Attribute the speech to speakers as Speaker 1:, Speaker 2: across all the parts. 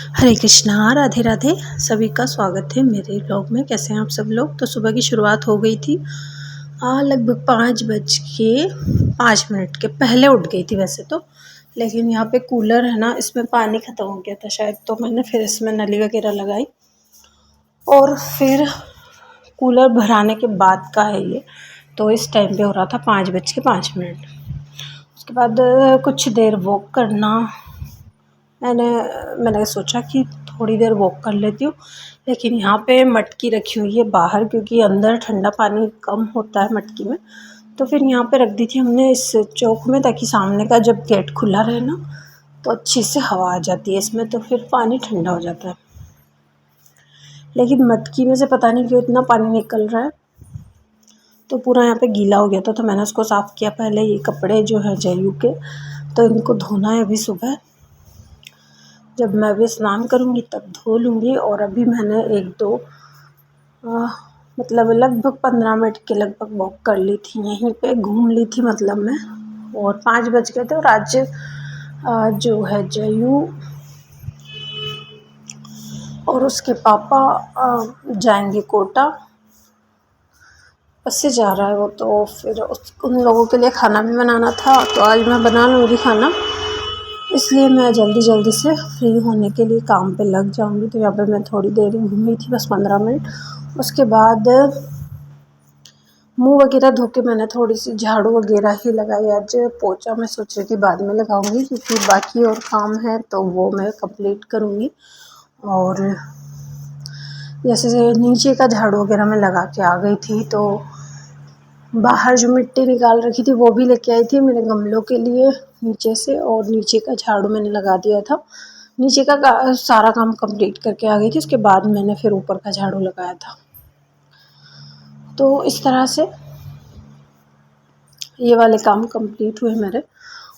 Speaker 1: हरे कृष्णा, राधे राधे। सभी का स्वागत है मेरे ब्लॉग में। कैसे हैं आप सब लोग। तो सुबह की शुरुआत हो गई थी। लगभग 5:05 के पहले उठ गई थी वैसे तो, लेकिन यहाँ पे कूलर है ना, इसमें पानी ख़त्म हो गया था शायद, तो मैंने फिर इसमें नली वगैरह लगाई और फिर कूलर भराने के बाद का है ये। तो इस टाइम पे हो रहा था 5:05। उसके बाद कुछ देर वॉक करना। मैंने सोचा कि थोड़ी देर वॉक कर लेती हूँ, लेकिन यहाँ पे मटकी रखी हुई है बाहर, क्योंकि अंदर ठंडा पानी कम होता है मटकी में। तो फिर यहाँ पे रख दी थी हमने इस चौक में, ताकि सामने का जब गेट खुला रहे ना तो अच्छी से हवा आ जाती है इसमें, तो फिर पानी ठंडा हो जाता है। लेकिन मटकी में से पता नहीं क्यों इतना पानी निकल रहा है, तो पूरा यहाँ पे गीला हो गया था। तो मैंने उसको साफ़ किया पहले। ये कपड़े जो है जयू के, तो इनको धोना है अभी सुबह। जब मैं भी स्नान करूँगी तब धो लूँगी। और अभी मैंने मतलब लगभग 15 मिनट के लगभग वॉक कर ली थी, यहीं पे घूम ली थी मतलब मैं। और 5 बज गए थे। और आज जो है जयू और उसके पापा जाएंगे कोटा। बस से जा रहा है वो, तो फिर उन लोगों के लिए खाना भी बनाना था, तो आज मैं बना लूँगी खाना। इसलिए मैं जल्दी से फ्री होने के लिए काम पे लग जाऊंगी। तो यहाँ पे मैं थोड़ी देर ही घूमी थी, बस 15 मिनट। उसके बाद मुंह वगैरह धो के मैंने थोड़ी सी झाड़ू वगैरह ही लगाई। आज पोछा मैं सोच रही थी बाद में लगाऊंगी, क्योंकि बाकी और काम है तो वो मैं कंप्लीट करूँगी। और जैसे नीचे का झाड़ू वगैरह मैं लगा के आ गई थी, तो बाहर जो मिट्टी निकाल रखी थी वो भी लेके आई थी मेरे गमलों के लिए नीचे से। और नीचे का झाड़ू मैंने लगा दिया था। नीचे का सारा काम कंप्लीट करके आ गई थी। उसके बाद मैंने फिर ऊपर का झाड़ू लगाया था। तो इस तरह से ये वाले काम कंप्लीट हुए मेरे,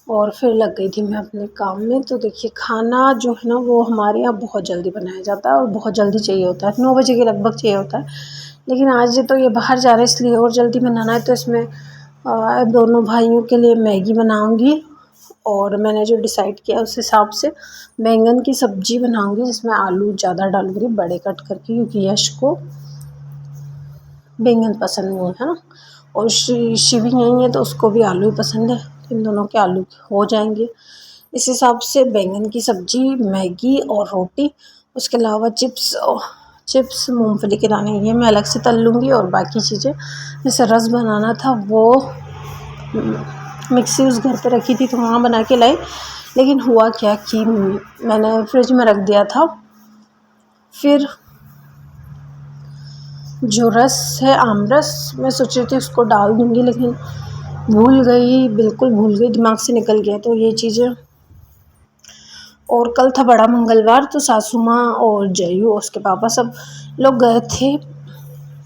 Speaker 1: और फिर लग गई थी मैं अपने काम में। तो देखिए, खाना जो है ना वो हमारे यहाँ बहुत जल्दी बनाया जाता है और बहुत जल्दी चाहिए होता है, 9 बजे के लगभग चाहिए होता है। लेकिन आज तो ये बाहर जा रहे हैं इसलिए और जल्दी बनाना है। तो इसमें दोनों भाइयों के लिए मैगी बनाऊंगी। और मैंने जो डिसाइड किया उस हिसाब से बैंगन की सब्ज़ी बनाऊंगी, जिसमें आलू ज़्यादा डालूंगी बड़े कट करके, क्योंकि यश को बैंगन पसंद नहीं है ना। और शिवी नहीं है तो उसको भी आलू ही पसंद है, तो इन दोनों के आलू हो जाएंगे। इस हिसाब से बैंगन की सब्ज़ी, मैगी और रोटी। उसके अलावा चिप्स मूंगफली के दाने ये मैं अलग से तल लूँगी। और बाकी चीज़ें, जैसे रस बनाना था वो मिक्सी उस घर पे रखी थी तो वहाँ बना के लाई। लेकिन हुआ क्या कि मैंने फ्रिज में रख दिया था। फिर जो रस है आमरस, मैं सोच रही थी उसको डाल दूँगी, लेकिन भूल गई, बिल्कुल भूल गई, दिमाग से निकल गया। तो ये चीज़ें। और कल था बड़ा मंगलवार, तो सासू माँ और जयू और उसके पापा सब लोग गए थे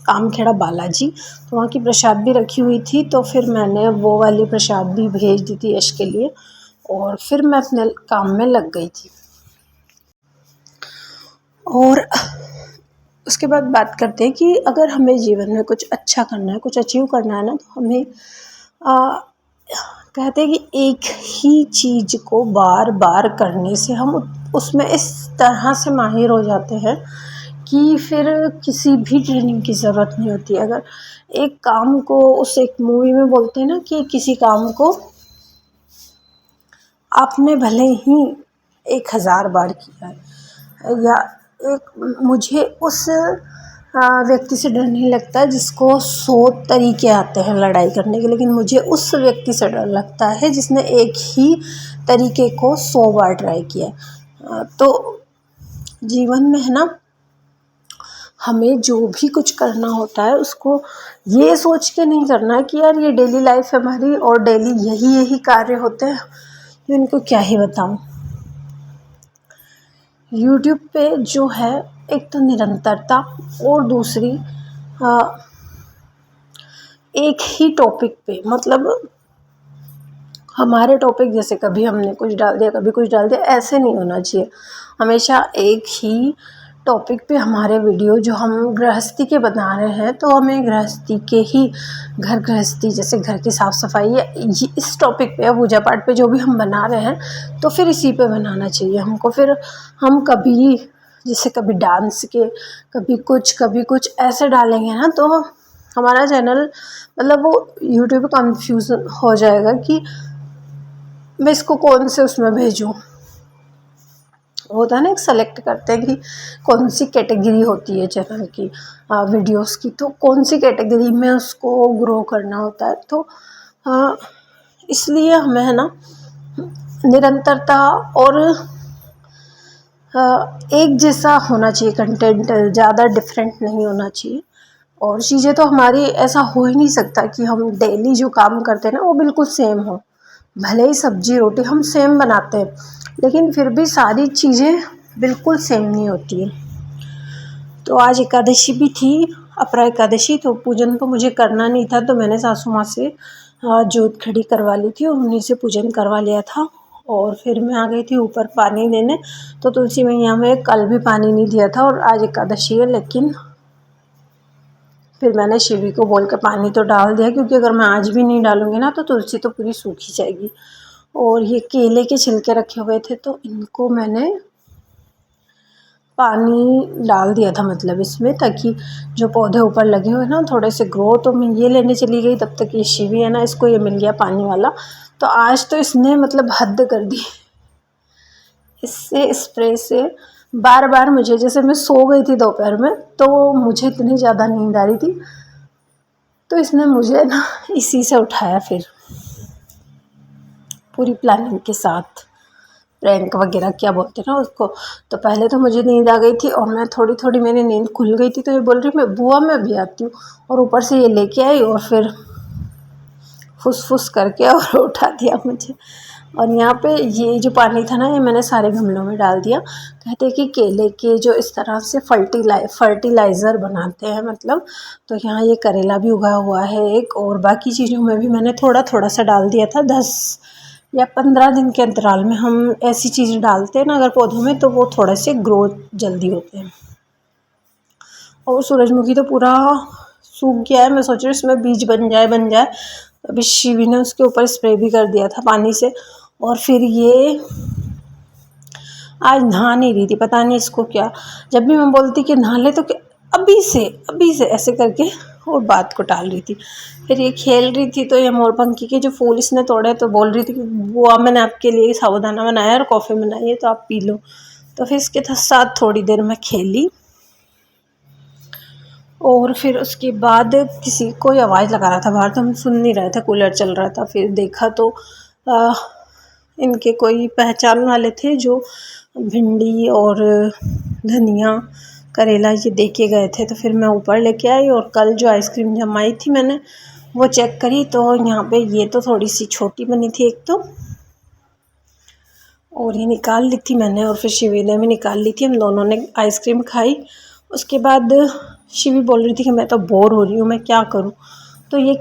Speaker 1: कामखेड़ा बालाजी, तो वहाँ की प्रसाद भी रखी हुई थी। तो फिर मैंने वो वाली प्रसाद भी भेज दी थी यश के लिए, और फिर मैं अपने काम में लग गई थी। और उसके बाद बात करते हैं कि अगर हमें जीवन में कुछ अच्छा करना है, कुछ अचीव करना है ना, तो हमें कहते हैं कि एक ही चीज़ को बार बार करने से हम उसमें इस तरह से माहिर हो जाते हैं कि फिर किसी भी ट्रेनिंग की ज़रूरत नहीं होती। अगर एक काम को, उस एक मूवी में बोलते हैं ना कि किसी काम को आपने भले ही 1000 बार किया है, या मुझे उस व्यक्ति से डर नहीं लगता जिसको 100 तरीके आते हैं लड़ाई करने के, लेकिन मुझे उस व्यक्ति से डर लगता है जिसने एक ही तरीके को 100 बार ट्राई किया। तो जीवन में है ना, हमें जो भी कुछ करना होता है उसको ये सोच के नहीं करना है कि यार ये डेली लाइफ है हमारी और डेली यही कार्य होते हैं, तो इनको क्या ही बताऊं। यूट्यूब पे जो है, एक तो निरंतरता, और दूसरी एक ही टॉपिक पे, मतलब हमारे टॉपिक जैसे कभी हमने कुछ डाल दिया, कभी कुछ डाल दिया, ऐसे नहीं होना चाहिए। हमेशा एक ही टॉपिक पे हमारे वीडियो जो हम गृहस्थी के बना रहे हैं, तो हमें गृहस्थी के ही घर गृहस्थी जैसे घर की साफ़ सफाई या इस टॉपिक पे या पूजा पाठ पे जो भी हम बना रहे हैं तो फिर इसी पे बनाना चाहिए हमको। फिर हम कभी जैसे कभी डांस के कभी कुछ ऐसे डालेंगे ना तो हमारा चैनल मतलब वो यूट्यूब कंफ्यूजन हो जाएगा कि मैं इसको कौन से उसमें भेजूँ। होता है ना, एक सेलेक्ट करते हैं कि कौन सी कैटेगरी होती है चैनल की वीडियोस की, तो कौन सी कैटेगरी में उसको ग्रो करना होता है। तो इसलिए हमें है ना निरंतरता और एक जैसा होना चाहिए कंटेंट, ज़्यादा डिफरेंट नहीं होना चाहिए। और चीज़ें तो हमारी ऐसा हो ही नहीं सकता कि हम डेली जो काम करते हैं ना वो बिल्कुल सेम हो। भले ही सब्जी रोटी हम सेम बनाते हैं लेकिन फिर भी सारी चीज़ें बिल्कुल सेम नहीं होती है। तो आज एकादशी भी थी, अपरा एकादशी, तो पूजन तो मुझे करना नहीं था तो मैंने सासू माँ से जोत खड़ी करवा ली थी और उन्हीं से पूजन करवा लिया था। और फिर मैं आ गई थी ऊपर पानी देने, तो तुलसी मैया में कल भी पानी नहीं दिया था और आज एकादशी है, लेकिन फिर मैंने शिवी को बोल कर पानी तो डाल दिया, क्योंकि अगर मैं आज भी नहीं डालूँगी ना तो तुलसी तो पूरी सूखी जाएगी। और ये केले के छिलके रखे हुए थे तो इनको मैंने पानी डाल दिया था मतलब इसमें, ताकि जो पौधे ऊपर लगे हुए ना थोड़े से ग्रो। तो मैं ये लेने चली गई, तब तक ये शिवी है ना, इसको ये मिल गया पानी वाला। तो आज तो इसने मतलब हद कर दी, इससे स्प्रे से बार बार मुझे, जैसे मैं सो गई थी दोपहर में तो मुझे इतनी ज़्यादा नींद आ रही थी तो इसने मुझे ना इसी से उठाया, फिर पूरी प्लानिंग के साथ, प्रैंक वगैरह क्या बोलते हैं ना उसको। तो पहले तो मुझे नींद आ गई थी और मैं थोड़ी मेरी नींद खुल गई थी, तो ये बोल रही मैं बुआ मैं भी आती हूँ, और ऊपर से ये लेके आई और फिर फुस करके और उठा दिया मुझे। और यहाँ पे ये जो पानी था ना ये मैंने सारे गमलों में डाल दिया। कहते हैं कि केले के जो इस तरह से फर्टिलाइज़र बनाते हैं मतलब, तो यहाँ ये करेला भी उगा हुआ है एक, और बाकी चीज़ों में भी मैंने थोड़ा सा डाल दिया था। 10 या 15 दिन के अंतराल में हम ऐसी चीज़ें डालते हैं ना अगर पौधों में, तो वो थोड़े से ग्रो जल्दी होते हैं। और सूरजमुखी तो पूरा सूख गया है, मैं सोच रही हूँ इसमें बीज बन जाए। अभी शिवी ने उसके ऊपर स्प्रे भी कर दिया था पानी से। और फिर ये आज नहा नहीं रही थी, पता नहीं इसको क्या, जब भी मैं बोलती कि नहा ले तो अभी से ऐसे करके और बात को टाल रही थी। फिर ये खेल रही थी तो ये मोरपंखी के जो फूल इसने तोड़े तो बोल रही थी कि बुआ मैंने आपके लिए साबूदाना बनाया और कॉफ़ी बनाई है तो आप पी लो। तो फिर इसके साथ थोड़ी देर मैं खेली और फिर उसके बाद किसी कोई आवाज़ लगा रहा था बाहर, तो हम सुन नहीं रहे थे, कूलर चल रहा था। फिर देखा तो इनके कोई पहचान वाले थे जो भिंडी और धनिया करेला ये दे के गए थे। तो फिर मैं ऊपर लेके आई और कल जो आइसक्रीम जमाई थी मैंने वो चेक करी, तो यहाँ पे ये तो थोड़ी सी छोटी बनी थी एक तो, और ये निकाल ली थी मैंने और फिर शिवी ने भी निकाल ली थी। हम दोनों ने आइसक्रीम खाई। उसके बाद शिवी बोल रही थी कि मैं तो बोर हो रही हूँ, मैं क्या करूँ। तो ये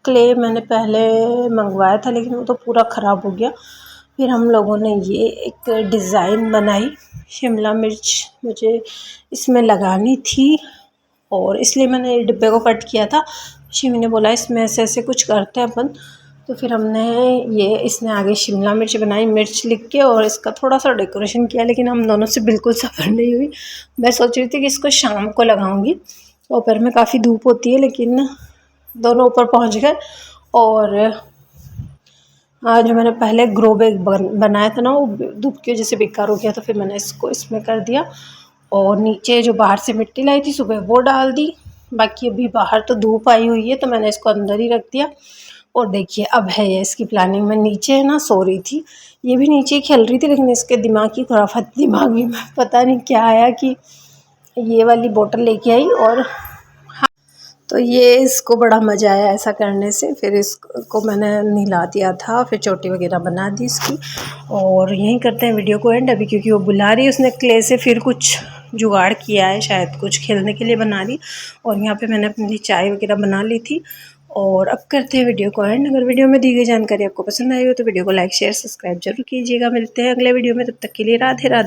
Speaker 1: क्ले मैंने पहले मंगवाया था लेकिन वो तो पूरा ख़राब हो गया। फिर हम लोगों ने ये एक डिज़ाइन बनाई, शिमला मिर्च मुझे इसमें लगानी थी और इसलिए मैंने डिब्बे को कट किया था। शिवी ने बोला इसमें ऐसे कुछ करते हैं अपन, तो फिर हमने इसने आगे शिमला मिर्च बनाई मिर्च लिख के और इसका थोड़ा सा डेकोरेशन किया, लेकिन हम दोनों से बिल्कुल सफर नहीं हुई। मैं सोच रही थी कि इसको शाम को लगाऊंगी, दोपहर में काफ़ी धूप होती है, लेकिन दोनों ऊपर पहुंच गए। और जो मैंने पहले ग्रो बैग बनाया था ना वो धूप की वजह से बेकार हो गया, तो फिर मैंने इसको इसमें कर दिया और नीचे जो बाहर से मिट्टी लाई थी सुबह वो डाल दी। बाकी अभी बाहर तो धूप आई हुई है तो मैंने इसको अंदर ही रख दिया। और देखिए अब है ये इसकी प्लानिंग। मैं नीचे है ना सो रही थी, ये भी नीचे ही खेल रही थी, लेकिन इसके दिमाग में पता नहीं क्या आया कि ये वाली बोतल लेके आई और तो ये इसको बड़ा मज़ा आया ऐसा करने से। फिर इसको मैंने नहला दिया था, फिर चोटी वगैरह बना दी इसकी। और यहीं करते हैं वीडियो को एंड अभी, क्योंकि वो बुला रही है, उसने क्ले से फिर कुछ जुगाड़ किया है, शायद कुछ खेलने के लिए बना रही। और यहाँ पे मैंने अपनी चाय वगैरह बना ली थी। और अब करते हैं वीडियो को एंड। अगर वीडियो में दी गई जानकारी आपको पसंद आई हो तो वीडियो को लाइक शेयर सब्सक्राइब जरूर कीजिएगा। मिलते हैं अगले वीडियो में, तब तक के लिए राधे राधे।